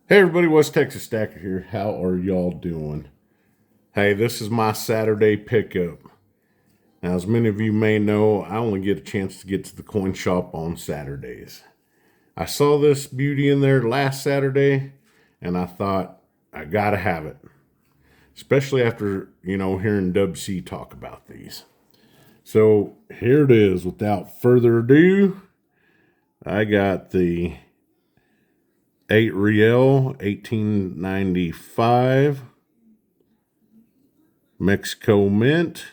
Hey everybody, West Texas Stacker here. How are y'all doing? Hey, this is my Saturday pickup. Now, as many of you may know, I only get a chance to get to the coin shop on Saturdays. I saw this beauty in there last Saturday, and I thought, I gotta have it. Especially after, hearing Dub C talk about these. So here it is. Without further ado, I got the 8 Riel 1895 Mexico Mint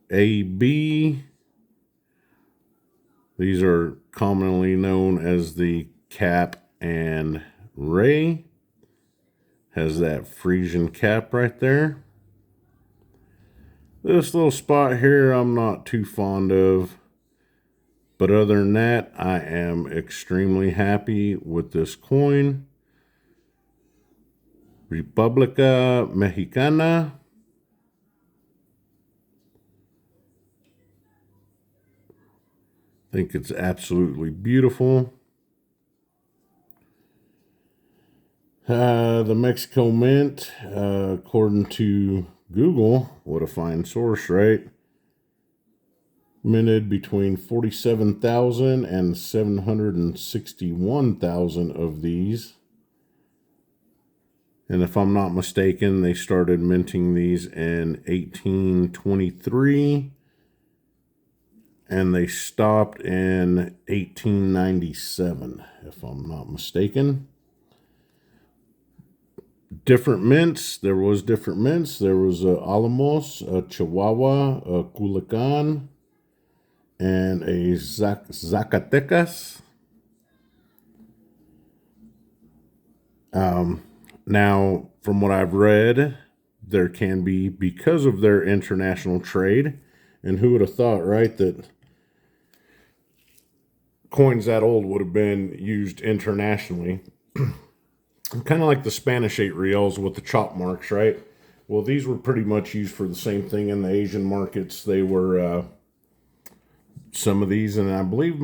AB. These are commonly known as the Cap and Ray. Has that Frisian cap right there. This little spot here I'm not too fond of. But other than that, I am extremely happy with this coin. República Mexicana. I think it's absolutely beautiful. The Mexico Mint, according to Google, what a fine source, right? Minted between 47,000 and 761,000 of these. And if I'm not mistaken, they started minting these in 1823 and they stopped in 1897, if I'm not mistaken. Different mints. There was different mints. There was a Alamos, a Chihuahua, a Culiacan, and a Zacatecas. Now, from what I've read, there can be, because of their international trade, and who would have thought, right, that coins that old would have been used internationally. Kind of like the Spanish 8 reals with the chop marks, right? Well, these were pretty much used for the same thing in the Asian markets. They were some of these, and I believe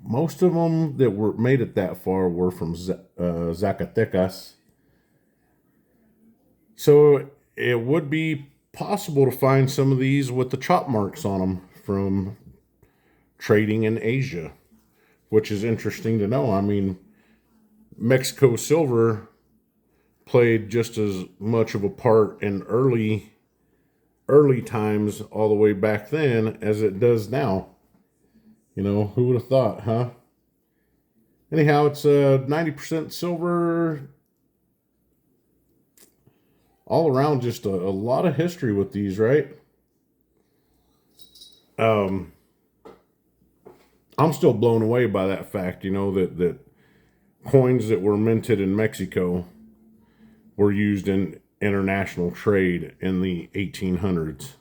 most of them that were made it that far were from Zacatecas. So it would be possible to find some of these with the chop marks on them from trading in Asia, which is interesting to know. I mean, Mexico silver played just as much of a part in early times all the way back then as it does now. Who would have thought, huh? Anyhow, it's 90% silver. All around, just a lot of history with these, right? I'm still blown away by that fact, that coins that were minted in Mexico were used in international trade in the 1800s.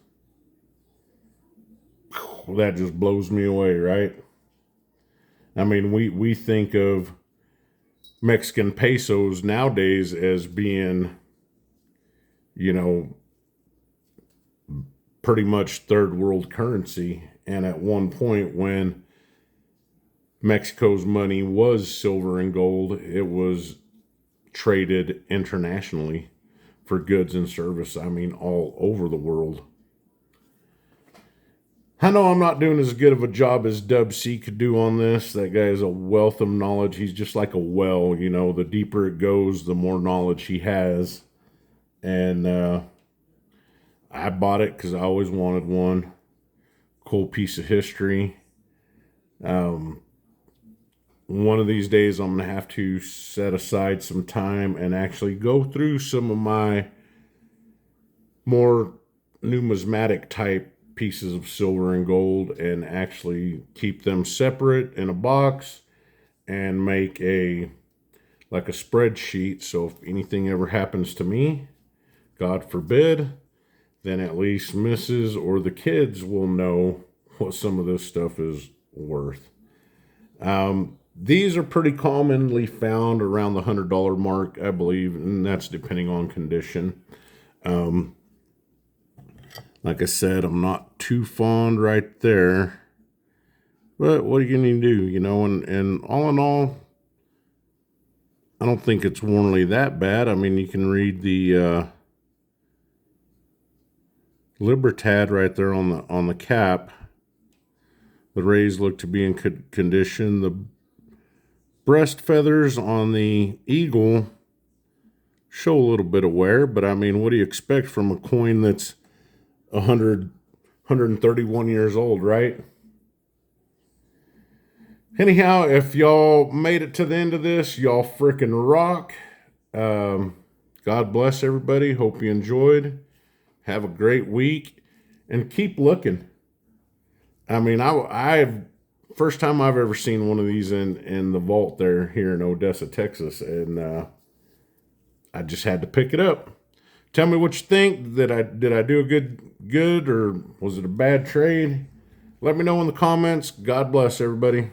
That just blows me away, right? I mean, we think of Mexican pesos nowadays as being, pretty much third world currency. And at one point, when Mexico's money was silver and gold, it was traded internationally for goods and service. I mean, all over the world. I know I'm not doing as good of a job as Dub C could do on this. That guy is a wealth of knowledge. He's just like a well, the deeper it goes, the more knowledge he has. And I bought it because I always wanted one. Cool piece of history. One of these days, I'm going to have to set aside some time and actually go through some of my more numismatic type pieces of silver and gold and actually keep them separate in a box and make a spreadsheet. So if anything ever happens to me, God forbid, then at least Mrs. or the kids will know what some of this stuff is worth. These are pretty commonly found around the $100 mark, I believe, and that's depending on condition. Like I said, I'm not too fond right there. But what are you going to do, And all in all, I don't think it's warranty that bad. I mean, you can read the Libertad right there on the cap. The rays look to be in good condition. The breast feathers on the eagle show a little bit of wear, but I mean, what do you expect from a coin that's 131 years old, right? Anyhow, if y'all made it to the end of this, y'all freaking rock. God bless everybody. Hope you enjoyed. Have a great week and keep looking. I mean, I've first time I've ever seen one of these in the vault there here in Odessa, Texas, and I just had to pick it up. Tell me what you think. Did I do a good or was it a bad trade? Let me know in the comments. God bless everybody.